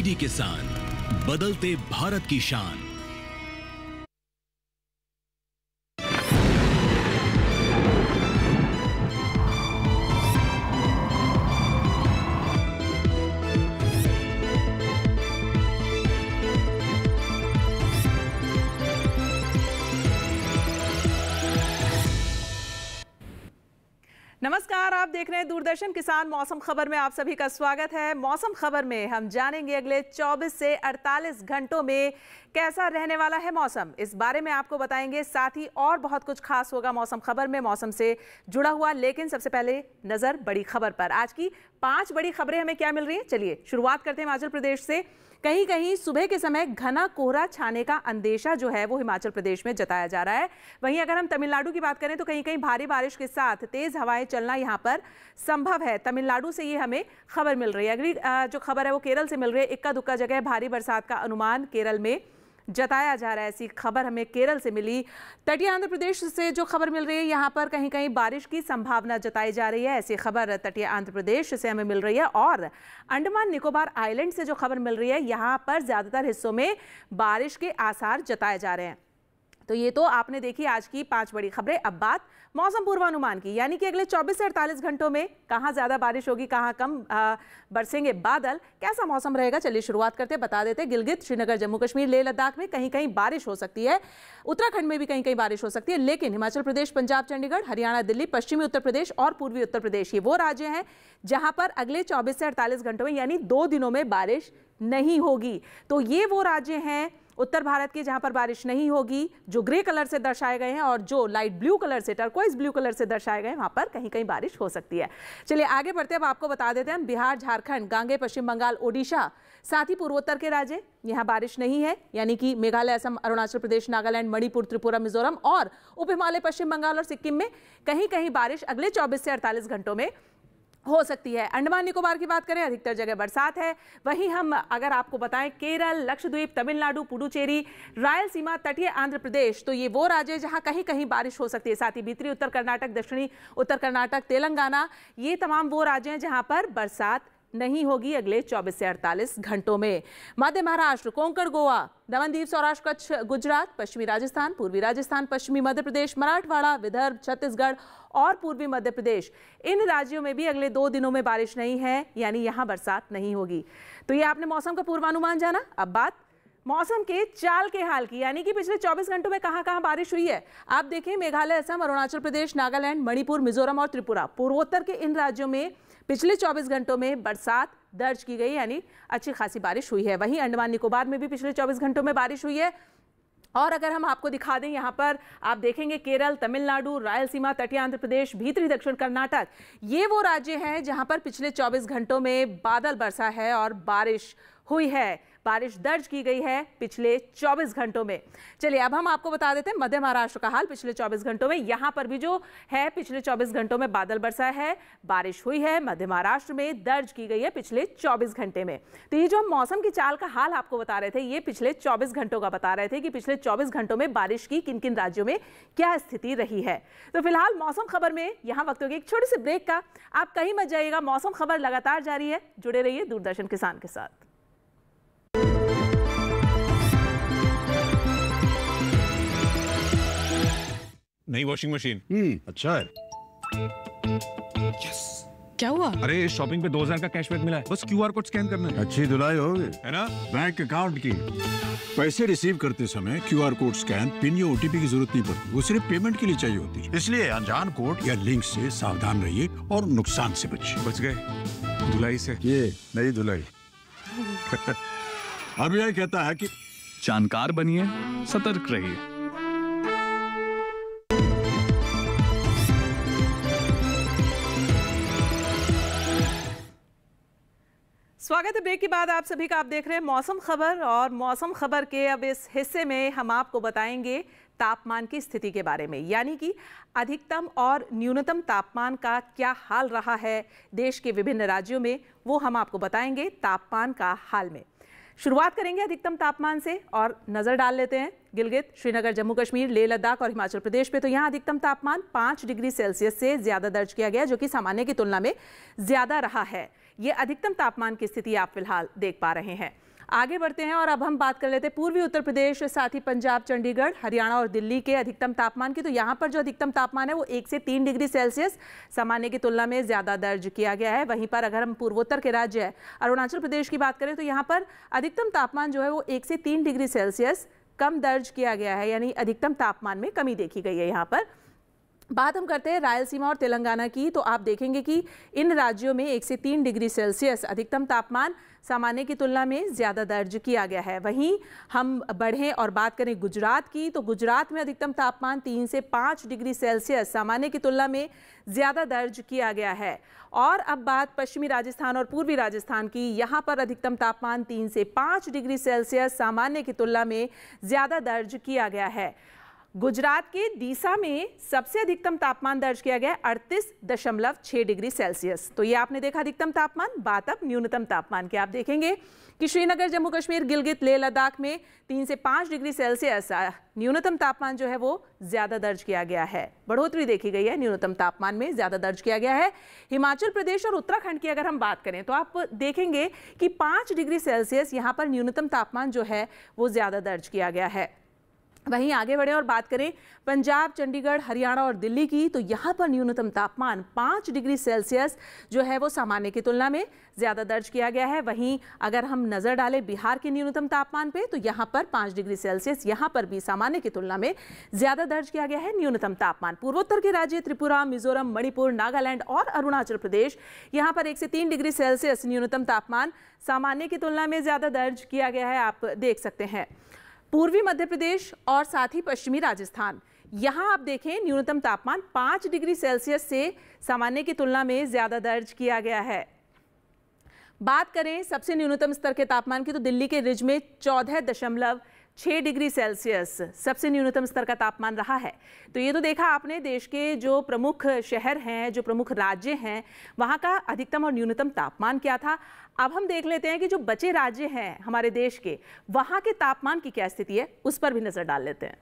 DD किसान, बदलते भारत की शान। नमस्कार, आप देख रहे हैं दूरदर्शन किसान। मौसम खबर में आप सभी का स्वागत है। मौसम खबर में हम जानेंगे अगले 24 से 48 घंटों में कैसा रहने वाला है मौसम, इस बारे में आपको बताएंगे। साथ ही और बहुत कुछ खास होगा मौसम खबर में, मौसम से जुड़ा हुआ। लेकिन सबसे पहले नजर बड़ी खबर पर। आज की 5 बड़ी खबरें हमें क्या मिल रही है, चलिए शुरुआत करते हैं हिमाचल प्रदेश से। कहीं कहीं सुबह के समय घना कोहरा छाने का अंदेशा जो है वो हिमाचल प्रदेश में जताया जा रहा है। वहीं अगर हम तमिलनाडु की बात करें तो कहीं कहीं भारी बारिश के साथ तेज हवाएं चलना यहां पर संभव है। तमिलनाडु से ये हमें खबर मिल रही है। अगली जो खबर है वो केरल से मिल रही है। इक्का दुक्का जगह भारी बरसात का अनुमान केरल में जताया जा रहा है। ऐसी खबर हमें केरल से मिली। तटीय आंध्र प्रदेश से जो खबर मिल रही है, यहाँ पर कहीं कहीं बारिश की संभावना जताई जा रही है। ऐसी खबर तटीय आंध्र प्रदेश से हमें मिल रही है। और अंडमान निकोबार आइलैंड से जो खबर मिल रही है, यहाँ पर ज्यादातर हिस्सों में बारिश के आसार जताए जा रहे हैं। तो ये तो आपने देखी आज की 5 बड़ी खबरें। अब बात मौसम पूर्वानुमान की, यानी कि अगले 24 से 48 घंटों में कहाँ ज्यादा बारिश होगी, कहाँ कम बरसेंगे बादल, कैसा मौसम रहेगा। चलिए शुरुआत करते हैं, बता देते हैं। गिलगित, श्रीनगर, जम्मू कश्मीर, लेह लद्दाख में कहीं कहीं बारिश हो सकती है। उत्तराखंड में भी कहीं कहीं बारिश हो सकती है। लेकिन हिमाचल प्रदेश, पंजाब, चंडीगढ़, हरियाणा, दिल्ली, पश्चिमी उत्तर प्रदेश और पूर्वी उत्तर प्रदेश, ये वो राज्य हैं जहां पर अगले 24 से 48 घंटों में यानी 2 दिनों में बारिश नहीं होगी। तो ये वो राज्य हैं उत्तर भारत के जहां पर बारिश नहीं होगी, जो ग्रे कलर से दर्शाए गए हैं, और जो लाइट ब्लू कलर से, टर्कोइज ब्लू कलर से दर्शाए गए हैं, वहां पर कहीं कहीं बारिश हो सकती है। चलिए आगे बढ़ते हैं। अब आपको बता देते हैं बिहार, झारखंड, गांगे, पश्चिम बंगाल, ओडिशा, साथ ही पूर्वोत्तर के राज्य, यहां बारिश नहीं है। यानी कि मेघालय, असम, अरुणाचल प्रदेश, नागालैंड, मणिपुर, त्रिपुरा, मिजोरम और उप हिमालय, पश्चिम बंगाल और सिक्किम में कहीं कहीं बारिश अगले 24 से 48 घंटों में हो सकती है। अंडमान निकोबार की बात करें, अधिकतर जगह बरसात है। वहीं हम अगर आपको बताएं केरल, लक्षद्वीप, तमिलनाडु, पुडुचेरी, रायलसीमा, तटीय आंध्र प्रदेश, तो ये वो राज्य जहां कहीं कहीं बारिश हो सकती है। साथ ही भीतरी उत्तर कर्नाटक, दक्षिणी उत्तर कर्नाटक, तेलंगाना, ये तमाम वो राज्य हैं जहां पर बरसात नहीं होगी अगले 24 से 48 घंटों में। मध्य महाराष्ट्र, कोंकण, गोवा, दमन, सौराष्ट्र, कच्छ, गुजरात, पश्चिमी राजस्थान, पूर्वी राजस्थान, पश्चिमी मध्य प्रदेश, मराठवाड़ा, विदर्भ, छत्तीसगढ़ और पूर्वी मध्य प्रदेश, इन राज्यों में भी अगले 2 दिनों में बारिश नहीं है, यानी यहां बरसात नहीं होगी। तो ये आपने मौसम का पूर्वानुमान जाना। अब बात मौसम के चाल के हाल की, यानी कि पिछले 24 घंटों में कहां कहां बारिश हुई है। आप देखें मेघालय, असम, अरुणाचल प्रदेश, नागालैंड, मणिपुर, मिजोरम और त्रिपुरा, पूर्वोत्तर के इन राज्यों में पिछले 24 घंटों में बरसात दर्ज की गई, यानी अच्छी खासी बारिश हुई है। वहीं अंडमान निकोबार में भी पिछले 24 घंटों में बारिश हुई है। और अगर हम आपको दिखा दें, यहाँ पर आप देखेंगे केरल, तमिलनाडु, रायलसीमा, तटीय आंध्र प्रदेश, भीतरी दक्षिण कर्नाटक, ये वो राज्य हैं जहां पर पिछले 24 घंटों में बादल बरसा है और बारिश हुई है। बारिश दर्ज की गई है पिछले 24 घंटों में। चलिए अब हम आपको बता देते हैं मध्य महाराष्ट्र का हाल पिछले 24 घंटों में। यहां पर भी जो है पिछले 24 घंटों में बादल बरसा है, बारिश हुई है, मध्य महाराष्ट्र में दर्ज की गई है पिछले 24 घंटे में। तो ये जो हम मौसम की चाल का हाल आपको बता रहे थे, ये पिछले 24 घंटों का बता रहे थे कि पिछले 24 घंटों में बारिश की किन किन राज्यों में क्या स्थिति रही है। तो फिलहाल मौसम खबर में यहाँ वक्त होगी एक छोटे से ब्रेक का। आप कहीं मत जाइएगा, मौसम खबर लगातार जारी है। जुड़े रहिए दूरदर्शन किसान के साथ। नई वॉशिंग मशीन। अच्छा है। यस। क्या हुआ? अरे शॉपिंग पे 2000 का कैशबैक मिला है, बस क्यूआर कोड स्कैन करना है। अच्छी धुलाई होगी, है ना? बैंक अकाउंट की पैसे रिसीव करते समय क्यूआर कोड स्कैन, पिन या ओटीपी की जरूरत नहीं पड़ती। वो सिर्फ पेमेंट के लिए चाहिए होती है। इसलिए अनजान कोड या लिंक से सावधान रहिए और नुकसान से बचिए। बच गए धुलाई से। ये नई धुलाई। अब यह कहता है कि जानकार बनिए, सतर्क रहिए। स्वागत है ब्रेक के बाद आप सभी का। आप देख रहे हैं मौसम खबर, और मौसम खबर के अब इस हिस्से में हम आपको बताएंगे तापमान की स्थिति के बारे में, यानी कि अधिकतम और न्यूनतम तापमान का क्या हाल रहा है देश के विभिन्न राज्यों में, वो हम आपको बताएंगे तापमान का हाल में। शुरुआत करेंगे अधिकतम तापमान से और नजर डाल लेते हैं गिलगित, श्रीनगर, जम्मू कश्मीर, लेह लद्दाख और हिमाचल प्रदेश पे। तो यहाँ अधिकतम तापमान 5 डिग्री सेल्सियस से ज्यादा दर्ज किया गया, जो कि सामान्य की तुलना में ज्यादा रहा है। ये अधिकतम तापमान की स्थिति आप फिलहाल देख पा रहे हैं। आगे बढ़ते हैं और अब हम बात कर लेते हैं पूर्वी उत्तर प्रदेश, साथ ही पंजाब, चंडीगढ़, हरियाणा और दिल्ली के अधिकतम तापमान की। तो यहाँ पर जो अधिकतम तापमान है वो 1 से 3 डिग्री सेल्सियस सामान्य की तुलना में ज़्यादा दर्ज किया गया है। वहीं पर अगर हम पूर्वोत्तर के राज्य अरुणाचल प्रदेश की बात करें तो यहाँ पर अधिकतम तापमान जो है वो 1 से 3 डिग्री सेल्सियस कम दर्ज किया गया है, यानी अधिकतम तापमान में कमी देखी गई है। यहाँ पर बात हम करते हैं रायलसीमा और तेलंगाना की, तो आप देखेंगे कि इन राज्यों में 1 से 3 डिग्री सेल्सियस अधिकतम तापमान सामान्य की तुलना में ज़्यादा दर्ज किया गया है। वहीं हम बढ़ें और बात करें गुजरात की, तो गुजरात में अधिकतम तापमान 3 से 5 डिग्री सेल्सियस सामान्य की तुलना में ज़्यादा दर्ज किया गया है। और अब बात पश्चिमी राजस्थान और पूर्वी राजस्थान की, यहाँ पर अधिकतम तापमान 3 से 5 डिग्री सेल्सियस सामान्य की तुलना में ज़्यादा दर्ज किया गया है। गुजरात के डीसा में सबसे अधिकतम तापमान दर्ज किया गया 38.6 डिग्री सेल्सियस। तो ये आपने देखा अधिकतम तापमान। बात अब न्यूनतम तापमान की, आप देखेंगे कि श्रीनगर, जम्मू कश्मीर, गिलगित, लेह लद्दाख में 3 से 5 डिग्री सेल्सियस न्यूनतम तापमान जो है वो ज़्यादा दर्ज किया गया है, बढ़ोतरी देखी गई है, न्यूनतम तापमान में ज़्यादा दर्ज किया गया है। हिमाचल प्रदेश और उत्तराखंड की अगर हम बात करें तो आप देखेंगे कि 5 डिग्री सेल्सियस यहाँ पर न्यूनतम तापमान जो है वो ज़्यादा दर्ज किया गया है। वहीं आगे बढ़े और बात करें पंजाब, चंडीगढ़, हरियाणा और दिल्ली की, तो यहाँ पर न्यूनतम तापमान 5 डिग्री सेल्सियस जो है वो सामान्य की तुलना में ज़्यादा दर्ज किया गया है। वहीं अगर हम नज़र डालें बिहार के न्यूनतम तापमान पे, तो यहाँ पर 5 डिग्री सेल्सियस यहाँ पर भी सामान्य की तुलना में ज़्यादा दर्ज किया गया है न्यूनतम तापमान। पूर्वोत्तर के राज्य त्रिपुरा, मिजोरम, मणिपुर, नागालैंड और अरुणाचल प्रदेश, यहाँ पर 1 से 3 डिग्री सेल्सियस न्यूनतम तापमान सामान्य की तुलना में ज़्यादा दर्ज किया गया है, आप देख सकते हैं। पूर्वी मध्य प्रदेश और साथ ही पश्चिमी राजस्थान, यहाँ आप देखें न्यूनतम तापमान 5 डिग्री सेल्सियस से सामान्य की तुलना में ज़्यादा दर्ज किया गया है। बात करें सबसे न्यूनतम स्तर के तापमान की, तो दिल्ली के रिज में 14.6 डिग्री सेल्सियस सबसे न्यूनतम स्तर का तापमान रहा है। तो ये तो देखा आपने देश के जो प्रमुख शहर हैं, जो प्रमुख राज्य हैं, वहाँ का अधिकतम और न्यूनतम तापमान क्या था। अब हम देख लेते हैं कि जो बचे राज्य हैं हमारे देश के, वहाँ के तापमान की क्या स्थिति है, उस पर भी नजर डाल लेते हैं।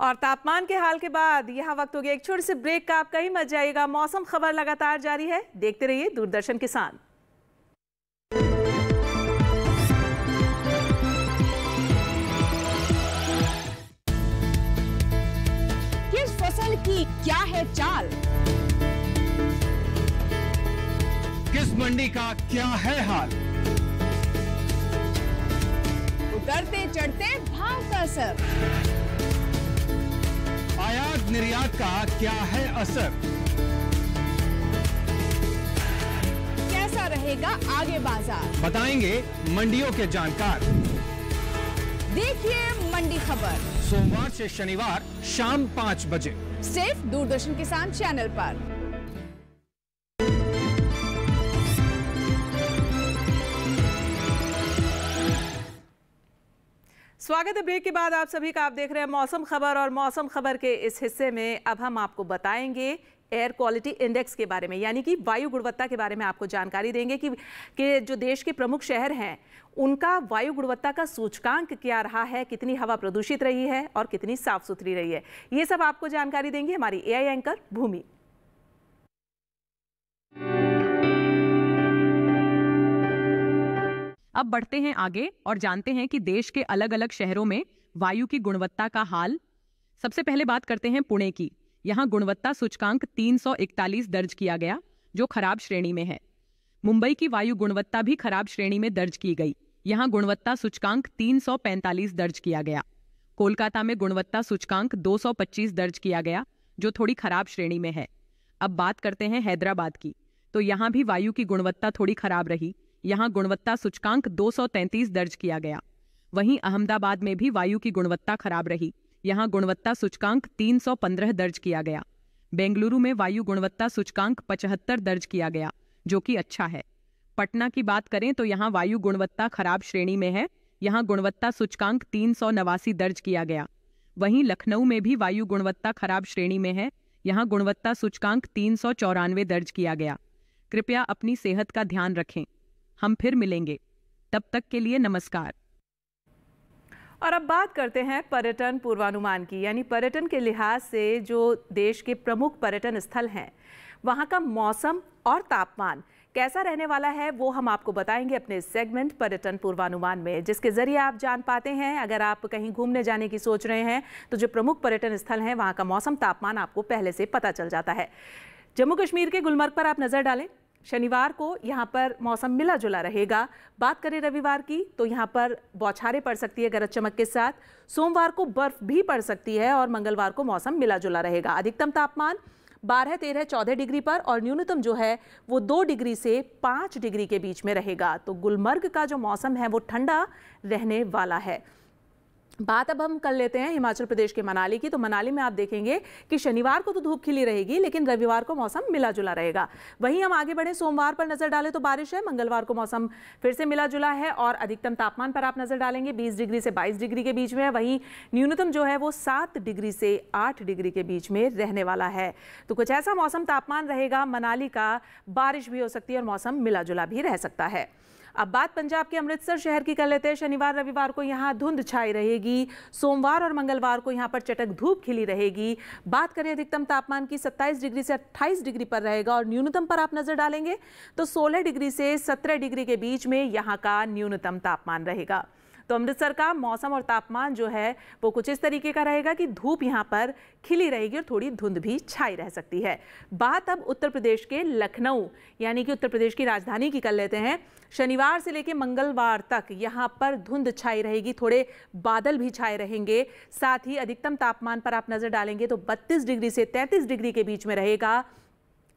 और तापमान के हाल के बाद यहाँ वक्त हो गया एक छोटे से ब्रेक का। आप कहीं मत जाइएगा, मौसम खबर लगातार जारी है, देखते रहिए दूरदर्शन किसान। किस फसल की क्या है चाल, किस मंडी का क्या है हाल, उतरते चढ़ते भाव का असर, आयात निर्यात का क्या है असर, कैसा रहेगा आगे बाजार, बताएंगे मंडियों के जानकार। देखिए मंडी खबर सोमवार से शनिवार शाम 5 बजे सिर्फ दूरदर्शन किसान चैनल पर। स्वागत है ब्रेक के बाद आप सभी का। आप देख रहे हैं मौसम खबर, और मौसम खबर के इस हिस्से में अब हम आपको बताएंगे एयर क्वालिटी इंडेक्स के बारे में, यानी कि वायु गुणवत्ता के बारे में आपको जानकारी देंगे कि जो देश के प्रमुख शहर हैं उनका वायु गुणवत्ता का सूचकांक क्या रहा है, कितनी हवा प्रदूषित रही है और कितनी साफ सुथरी रही है। ये सब आपको जानकारी देंगे हमारी एआई एंकर भूमि। अब बढ़ते हैं आगे और जानते हैं कि देश के अलग अलग शहरों में वायु की गुणवत्ता का हाल। सबसे पहले बात करते हैं पुणे की। यहाँ गुणवत्ता सूचकांक 341 दर्ज किया गया, जो खराब श्रेणी में है। मुंबई की वायु गुणवत्ता भी खराब श्रेणी में दर्ज की गई। यहाँ गुणवत्ता सूचकांक 345 दर्ज किया गया। कोलकाता में गुणवत्ता सूचकांक 225 दर्ज किया गया, जो थोड़ी खराब श्रेणी में है। अब बात करते हैं हैदराबाद की, तो यहाँ भी वायु की गुणवत्ता थोड़ी खराब रही। यहाँ गुणवत्ता सूचकांक 233 दर्ज किया गया। वहीं अहमदाबाद में भी वायु की गुणवत्ता खराब रही। यहाँ गुणवत्ता सूचकांक 315 दर्ज किया गया। बेंगलुरु में वायु गुणवत्ता सूचकांक 75 दर्ज किया गया, जो कि अच्छा है। पटना की बात करें तो यहाँ वायु गुणवत्ता खराब श्रेणी में है। यहाँ गुणवत्ता सूचकांक 389 दर्ज किया गया। वहीं लखनऊ में भी वायु गुणवत्ता खराब श्रेणी में है। यहाँ गुणवत्ता सूचकांक 394 दर्ज किया गया। कृपया अपनी सेहत का ध्यान रखें। हम फिर मिलेंगे, तब तक के लिए नमस्कार। और अब बात करते हैं पर्यटन पूर्वानुमान की, यानी पर्यटन के लिहाज से जो देश के प्रमुख पर्यटन स्थल हैं वहाँ का मौसम और तापमान कैसा रहने वाला है, वो हम आपको बताएंगे अपने सेगमेंट पर्यटन पूर्वानुमान में, जिसके जरिए आप जान पाते हैं अगर आप कहीं घूमने जाने की सोच रहे हैं तो जो प्रमुख पर्यटन स्थल हैं वहाँ का मौसम तापमान आपको पहले से पता चल जाता है। जम्मू कश्मीर के गुलमर्ग पर आप नज़र डालें। शनिवार को यहाँ पर मौसम मिला जुला रहेगा। बात करें रविवार की तो यहाँ पर बौछारें पड़ सकती है गरज चमक के साथ। सोमवार को बर्फ भी पड़ सकती है और मंगलवार को मौसम मिला जुला रहेगा। अधिकतम तापमान 12, 13, 14 डिग्री पर और न्यूनतम जो है वो 2 डिग्री से 5 डिग्री के बीच में रहेगा। तो गुलमर्ग का जो मौसम है वो ठंडा रहने वाला है। बात अब हम कर लेते हैं हिमाचल प्रदेश के मनाली की। तो मनाली में आप देखेंगे कि शनिवार को तो धूप खिली रहेगी, लेकिन रविवार को मौसम मिला जुला रहेगा। वहीं हम आगे बढ़े, सोमवार पर नजर डालें तो बारिश है। मंगलवार को मौसम फिर से मिला जुला है और अधिकतम तापमान पर आप नजर डालेंगे 20 डिग्री से 22 डिग्री के बीच में है। वहीं न्यूनतम जो है वो 7 डिग्री से 8 डिग्री के बीच में रहने वाला है। तो कुछ ऐसा मौसम तापमान रहेगा मनाली का। बारिश भी हो सकती है और मौसम मिला जुला भी रह सकता है। अब बात पंजाब के अमृतसर शहर की कर लेते हैं। शनिवार रविवार को यहाँ धुंध छाई रहेगी। सोमवार और मंगलवार को यहाँ पर चटक धूप खिली रहेगी। बात करें अधिकतम तापमान की 27 डिग्री से 28 डिग्री पर रहेगा और न्यूनतम पर आप नजर डालेंगे तो 16 डिग्री से 17 डिग्री के बीच में यहाँ का न्यूनतम तापमान रहेगा। तो अमृतसर का मौसम और तापमान जो है वो कुछ इस तरीके का रहेगा कि धूप यहाँ पर खिली रहेगी और थोड़ी धुंध भी छाई रह सकती है। बात अब उत्तर प्रदेश के लखनऊ यानी कि उत्तर प्रदेश की राजधानी की कर लेते हैं। शनिवार से लेकर मंगलवार तक यहाँ पर धुंध छाई रहेगी, थोड़े बादल भी छाए रहेंगे। साथ ही अधिकतम तापमान पर आप नजर डालेंगे तो 32 डिग्री से 33 डिग्री के बीच में रहेगा।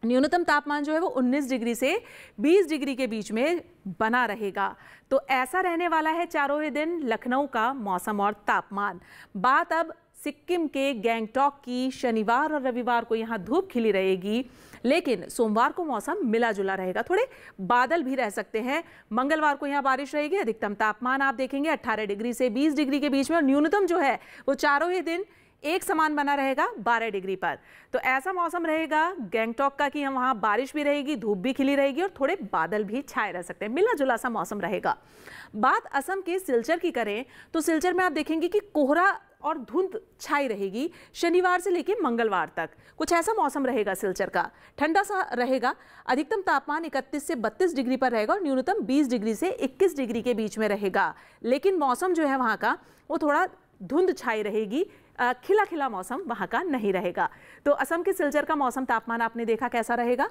न्यूनतम तापमान जो है वो 19 डिग्री से 20 डिग्री के बीच में बना रहेगा। तो ऐसा रहने वाला है चारों ही दिन लखनऊ का मौसम और तापमान। बात अब सिक्किम के गैंगटॉक की। शनिवार और रविवार को यहाँ धूप खिली रहेगी, लेकिन सोमवार को मौसम मिला जुला रहेगा, थोड़े बादल भी रह सकते हैं। मंगलवार को यहाँ बारिश रहेगी। अधिकतम तापमान आप देखेंगे 18 डिग्री से 20 डिग्री के बीच में और न्यूनतम जो है वो चारों ही दिन एक समान बना रहेगा 12 डिग्री पर। तो ऐसा मौसम रहेगा गैंगटॉक का कि हम वहाँ बारिश भी रहेगी, धूप भी खिली रहेगी और थोड़े बादल भी छाए रह सकते हैं। मिला जुला सा मौसम रहेगा। बात असम के सिलचर की करें तो सिलचर में आप देखेंगे कि कोहरा और धुंध छाई रहेगी शनिवार से लेकर मंगलवार तक। कुछ ऐसा मौसम रहेगा सिलचर का, ठंडा सा रहेगा। अधिकतम तापमान 31 से 32 डिग्री पर रहेगा और न्यूनतम 20 डिग्री से 21 डिग्री के बीच में रहेगा। लेकिन मौसम जो है वहाँ का वो थोड़ा धुंध छाई रहेगी, खिला खिला मौसम वहाँ का नहीं रहेगा। तो असम के सिलचर का मौसम तापमान आपने देखा कैसा रहेगा।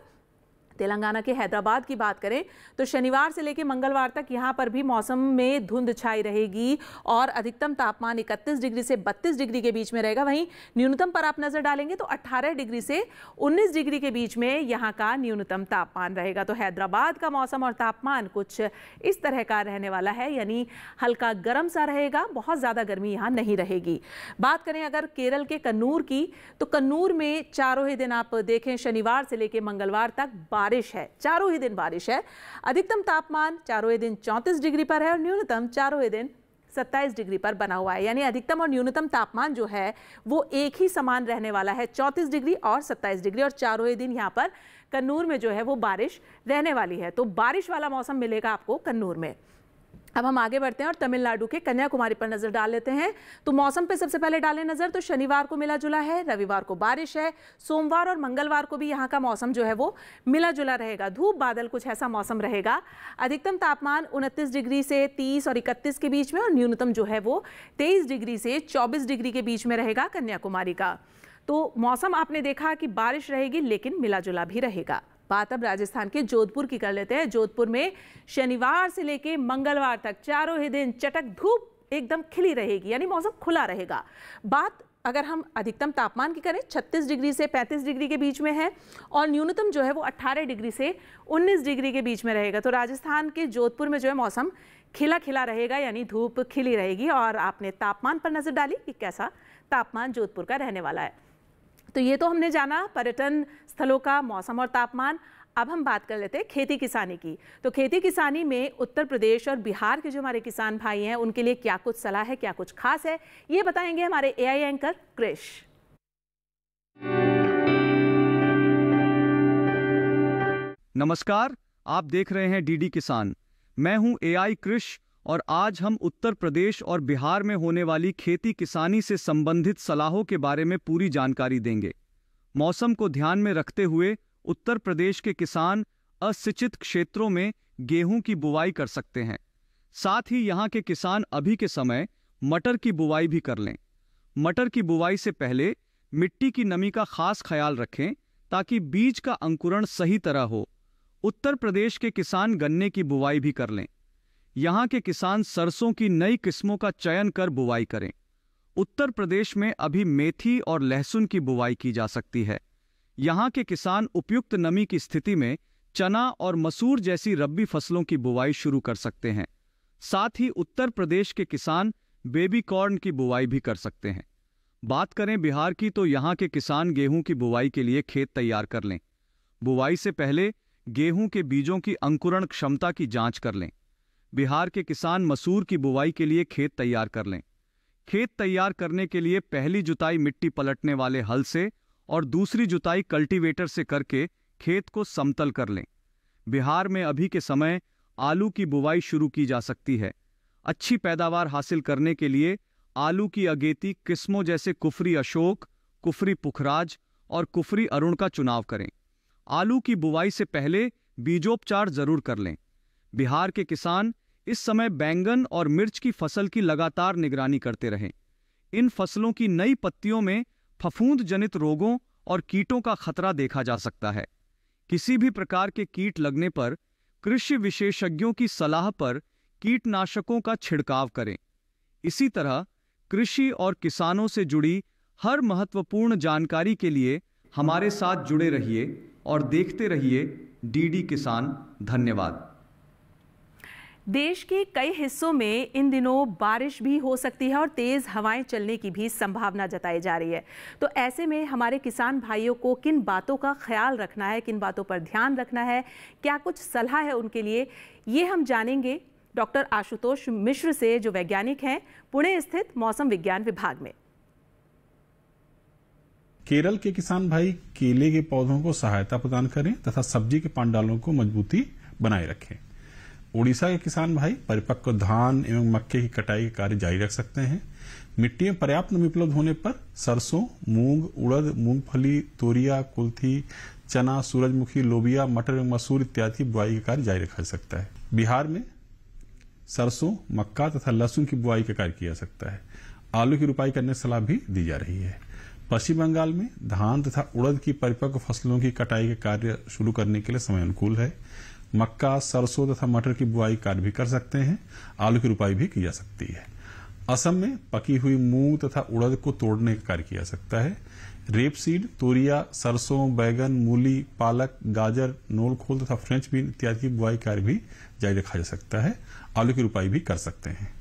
तेलंगाना के हैदराबाद की बात करें तो शनिवार से लेकर मंगलवार तक यहाँ पर भी मौसम में धुंध छाई रहेगी और अधिकतम तापमान 31 डिग्री से 32 डिग्री के बीच में रहेगा। वहीं न्यूनतम पर आप नजर डालेंगे तो 18 डिग्री से 19 डिग्री के बीच में यहाँ का न्यूनतम तापमान रहेगा। तो हैदराबाद का मौसम और तापमान कुछ इस तरह का रहने वाला है, यानी हल्का गर्म सा रहेगा, बहुत ज़्यादा गर्मी यहाँ नहीं रहेगी। बात करें अगर केरल के कन्नूर की तो कन्नूर में चारों ही दिन आप देखें शनिवार से लेकर मंगलवार तक बारिश है, चारों ही दिन बारिश है। अधिकतम तापमान चारों ही दिन 34 डिग्री पर है और न्यूनतम चारों ही दिन 27 डिग्री पर बना हुआ है। यानी अधिकतम और न्यूनतम तापमान जो है वो एक ही समान रहने वाला है, 34 डिग्री और 27 डिग्री। और चारों ही दिन यहाँ पर कन्नूर में जो है वो बारिश रहने वाली है। तो बारिश वाला मौसम मिलेगा आपको कन्नूर में। अब हम आगे बढ़ते हैं और तमिलनाडु के कन्याकुमारी पर नजर डाल लेते हैं। तो मौसम पे सबसे पहले डालें नजर तो शनिवार को मिला जुला है, रविवार को बारिश है, सोमवार और मंगलवार को भी यहाँ का मौसम जो है वो मिला जुला रहेगा, धूप बादल कुछ ऐसा मौसम रहेगा। अधिकतम तापमान 29 डिग्री से 30 और 31 के बीच में और न्यूनतम जो है वो 23 डिग्री से 24 डिग्री के बीच में रहेगा कन्याकुमारी का। तो मौसम आपने देखा कि बारिश रहेगी लेकिन मिला जुला भी रहेगा। बात अब राजस्थान के जोधपुर की कर लेते हैं। जोधपुर में शनिवार से लेके मंगलवार तक चारों ही दिन चटक धूप एकदम खिली रहेगी, यानी मौसम खुला रहेगा। बात अगर हम अधिकतम तापमान की करें 36 डिग्री से 35 डिग्री के बीच में है और न्यूनतम जो है वो 18 डिग्री से 19 डिग्री के बीच में रहेगा। तो राजस्थान के जोधपुर में जो है मौसम खिला खिला रहेगा, यानी धूप खिली रहेगी। और आपने तापमान पर नजर डाली कि कैसा तापमान जोधपुर का रहने वाला है। तो ये तो हमने जाना पर्यटन स्थलों का मौसम और तापमान। अब हम बात कर लेते हैं खेती किसानी की। तो खेती किसानी में उत्तर प्रदेश और बिहार के जो हमारे किसान भाई हैं उनके लिए क्या कुछ सलाह है, क्या कुछ खास है, ये बताएंगे हमारे एआई एंकर कृष। नमस्कार, आप देख रहे हैं डीडी किसान। मैं हूं एआई कृष और आज हम उत्तर प्रदेश और बिहार में होने वाली खेती किसानी से संबंधित सलाहों के बारे में पूरी जानकारी देंगे। मौसम को ध्यान में रखते हुए उत्तर प्रदेश के किसान असिंचित क्षेत्रों में गेहूं की बुवाई कर सकते हैं। साथ ही यहां के किसान अभी के समय मटर की बुवाई भी कर लें। मटर की बुवाई से पहले मिट्टी की नमी का खास ख्याल रखें ताकि बीज का अंकुरण सही तरह हो। उत्तर प्रदेश के किसान गन्ने की बुवाई भी कर लें। यहां के किसान सरसों की नई किस्मों का चयन कर बुवाई करें। उत्तर प्रदेश में अभी मेथी और लहसुन की बुवाई की जा सकती है। यहां के किसान उपयुक्त नमी की स्थिति में चना और मसूर जैसी रब्बी फसलों की बुवाई शुरू कर सकते हैं। साथ ही उत्तर प्रदेश के किसान बेबी कॉर्न की बुवाई भी कर सकते हैं। बात करें बिहार की तो यहां के किसान गेहूं की बुवाई के लिए खेत तैयार कर लें। बुवाई से पहले गेहूं के बीजों की अंकुरण क्षमता की जांच कर लें। बिहार के किसान मसूर की बुवाई के लिए खेत तैयार कर लें। खेत तैयार करने के लिए पहली जुताई मिट्टी पलटने वाले हल से और दूसरी जुताई कल्टीवेटर से करके खेत को समतल कर लें। बिहार में अभी के समय आलू की बुवाई शुरू की जा सकती है। अच्छी पैदावार हासिल करने के लिए आलू की अगेती किस्मों जैसे कुफरी अशोक, कुफरी पुखराज और कुफरी अरुण का चुनाव करें। आलू की बुवाई से पहले बीजोपचार जरूर कर लें। बिहार के किसान इस समय बैंगन और मिर्च की फसल की लगातार निगरानी करते रहें। इन फसलों की नई पत्तियों में फफूंद जनित रोगों और कीटों का खतरा देखा जा सकता है। किसी भी प्रकार के कीट लगने पर कृषि विशेषज्ञों की सलाह पर कीटनाशकों का छिड़काव करें। इसी तरह कृषि और किसानों से जुड़ी हर महत्वपूर्ण जानकारी के लिए हमारे साथ जुड़े रहिए और देखते रहिए डीडी किसान। धन्यवाद। देश के कई हिस्सों में इन दिनों बारिश भी हो सकती है और तेज हवाएं चलने की भी संभावना जताई जा रही है। तो ऐसे में हमारे किसान भाइयों को किन बातों का ख्याल रखना है, किन बातों पर ध्यान रखना है, क्या कुछ सलाह है उनके लिए, ये हम जानेंगे डॉक्टर आशुतोष मिश्र से, जो वैज्ञानिक हैं पुणे स्थित मौसम विज्ञान विभाग में। केरल के किसान भाई केले के पौधों को सहायता प्रदान करें तथा सब्जी के पांडालों को मजबूती बनाए रखें। उड़ीसा के किसान भाई परिपक्व धान एवं मक्के की कटाई का कार्य जारी रख सकते हैं। मिट्टी में पर्याप्त नमी उपलब्ध होने पर सरसों, मूंग, उड़द, मूंगफली, तोरिया, कुल्थी, चना, सूरजमुखी, लोबिया, मटर एवं मसूर इत्यादि की बुआई का कार्य जारी रखा जा सकता है। बिहार में सरसों, मक्का तथा लहसुन की बुआई का कार्य किया जा सकता है। आलू की रोपाई करने की सलाह भी दी जा रही है। पश्चिम बंगाल में धान तथा उड़द की परिपक्व फसलों की कटाई के कार्य शुरू करने के लिए समय अनुकूल है। मक्का, सरसों तथा मटर की बुआई कार्य भी कर सकते हैं। आलू की रोपाई भी की जा सकती है। असम में पकी हुई मूंग तथा उड़द को तोड़ने का कार्य किया जा सकता है। रेपसीड, तोरिया, सरसों, बैगन, मूली, पालक, गाजर, नोलखोल तथा फ्रेंच बीन इत्यादि की बुआई कार्य भी जारी रखा जा सकता है। आलू की रोपाई भी कर सकते हैं।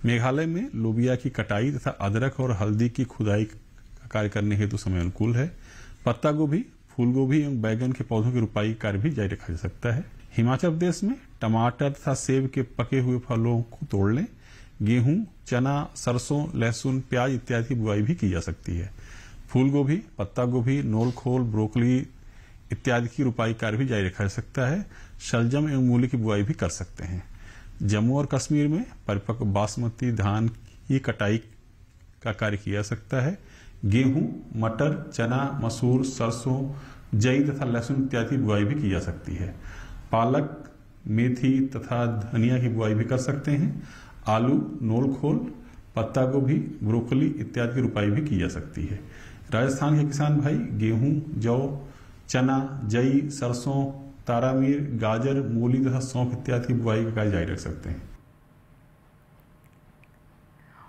मेघालय में लोबिया की कटाई तथा अदरक और हल्दी की खुदाई का कार्य करने हेतु समय अनुकूल है। पत्ता गोभी, फूल गोभी एवं बैगन के पौधों की रोपाई कार्य भी जारी रखा जा सकता है। हिमाचल प्रदेश में टमाटर तथा सेब के पके हुए फलों को तोड़ लें। गेहूं, चना, सरसों, लहसुन, प्याज इत्यादि की बुआई भी की जा सकती है। फूल गोभी, पत्ता गोभी, नोलखोल, ब्रोकली इत्यादि की रोपाई कार्य भी जारी रखा जा सकता है। शलजम एवं मूली की बुआई भी कर सकते हैं। जम्मू और कश्मीर में परिपक्व बासमती धान की कटाई का कार्य किया जा सकता है। गेहूं, मटर, चना, मसूर, सरसों, जई तथा लहसुन इत्यादि की बुआई भी की जा सकती है। पालक, मेथी तथा धनिया की बुआई भी कर सकते हैं। आलू, नोलखोल, पत्ता गोभी, ब्रोकली इत्यादि की रोपाई भी की जा सकती है। राजस्थान के किसान भाई गेहूं, जौ, चना, जई, सरसों, तारामीर, गाजर, मूली तथा सौंफ इत्यादि की बुआई का कार्य जारी रख सकते हैं।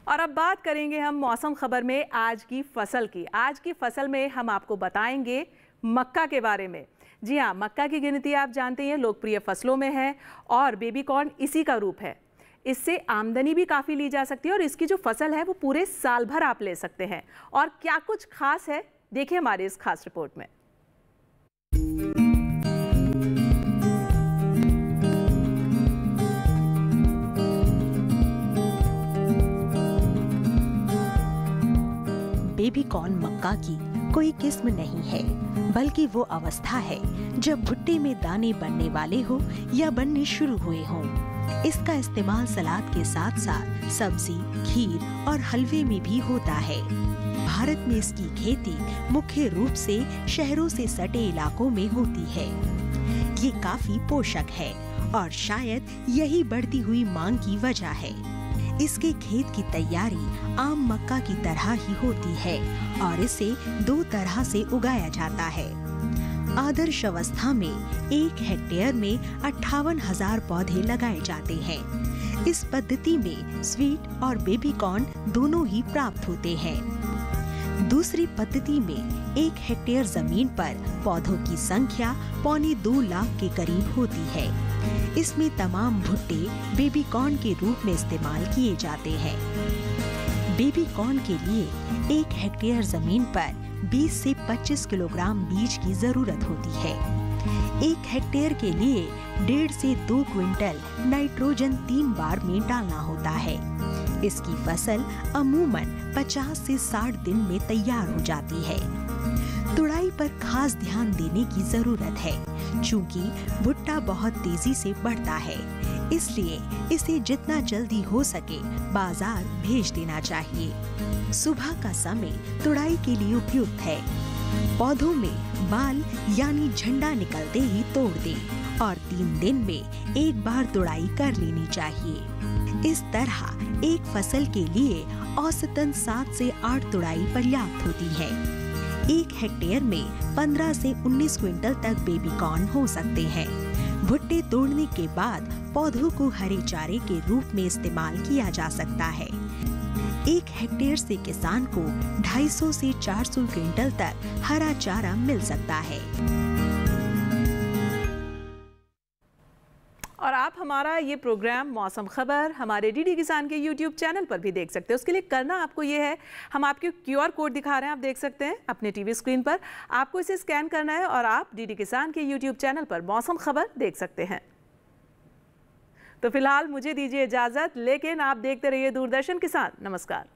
और अब बात करेंगे हम मौसम खबर में आज की फसल की। आज की फसल में हम आपको बताएंगे मक्का के बारे में। जी हाँ, मक्का की गिनती आप जानते हैं लोकप्रिय फसलों में है और बेबी कॉर्न इसी का रूप है। इससे आमदनी भी काफ़ी ली जा सकती है और इसकी जो फसल है वो पूरे साल भर आप ले सकते हैं। और क्या कुछ खास है, देखिए हमारे इस खास रिपोर्ट में। बेबी कॉर्न मक्का की कोई किस्म नहीं है, बल्कि वो अवस्था है जब भुट्टे में दाने बनने वाले हो या बनने शुरू हुए हों। इसका इस्तेमाल सलाद के साथ साथ सब्जी, खीर और हलवे में भी होता है। भारत में इसकी खेती मुख्य रूप से शहरों से सटे इलाकों में होती है। ये काफी पोषक है और शायद यही बढ़ती हुई मांग की वजह है। इसके खेत की तैयारी आम मक्का की तरह ही होती है और इसे 2 तरह से उगाया जाता है। आदर्श अवस्था में 1 हेक्टेयर में 58,000 पौधे लगाए जाते हैं। इस पद्धति में स्वीट और बेबी कॉर्न दोनों ही प्राप्त होते हैं। दूसरी पद्धति में 1 हेक्टेयर जमीन पर पौधों की संख्या 1.25 लाख के करीब होती है। इसमें तमाम भुट्टे बेबी कॉर्न के रूप में इस्तेमाल किए जाते हैं। बेबी कॉर्न के लिए 1 हेक्टेयर जमीन पर 20 से 25 किलोग्राम बीज की जरूरत होती है। 1 हेक्टेयर के लिए 1.5 से 2 क्विंटल नाइट्रोजन 3 बार में डालना होता है। इसकी फसल अमूमन 50 से 60 दिन में तैयार हो जाती है। तुड़ाई पर खास ध्यान देने की जरूरत है, क्योंकि भुट्टा बहुत तेजी से बढ़ता है, इसलिए इसे जितना जल्दी हो सके बाजार भेज देना चाहिए। सुबह का समय तुड़ाई के लिए उपयुक्त है। पौधों में बाल यानी झंडा निकलते ही तोड़ दें और 3 दिन में एक बार तुड़ाई कर लेनी चाहिए। इस तरह एक फसल के लिए औसतन 7 से 8 तुड़ाई पर्याप्त होती है। 1 हेक्टेयर में 15 से 19 क्विंटल तक बेबी कॉर्न हो सकते हैं। भुट्टे तोड़ने के बाद पौधों को हरे चारे के रूप में इस्तेमाल किया जा सकता है। 1 हेक्टेयर से किसान को 250 से 400 क्विंटल तक हरा चारा मिल सकता है। और आप हमारा ये प्रोग्राम मौसम खबर हमारे डीडी किसान के YouTube चैनल पर भी देख सकते हैं। उसके लिए करना आपको ये है, हम आपके QR कोड दिखा रहे हैं, आप देख सकते हैं अपने टीवी स्क्रीन पर। आपको इसे स्कैन करना है और आप डीडी किसान के YouTube चैनल पर मौसम खबर देख सकते हैं। तो फिलहाल मुझे दीजिए इजाजत, लेकिन आप देखते रहिए दूरदर्शन किसान। नमस्कार।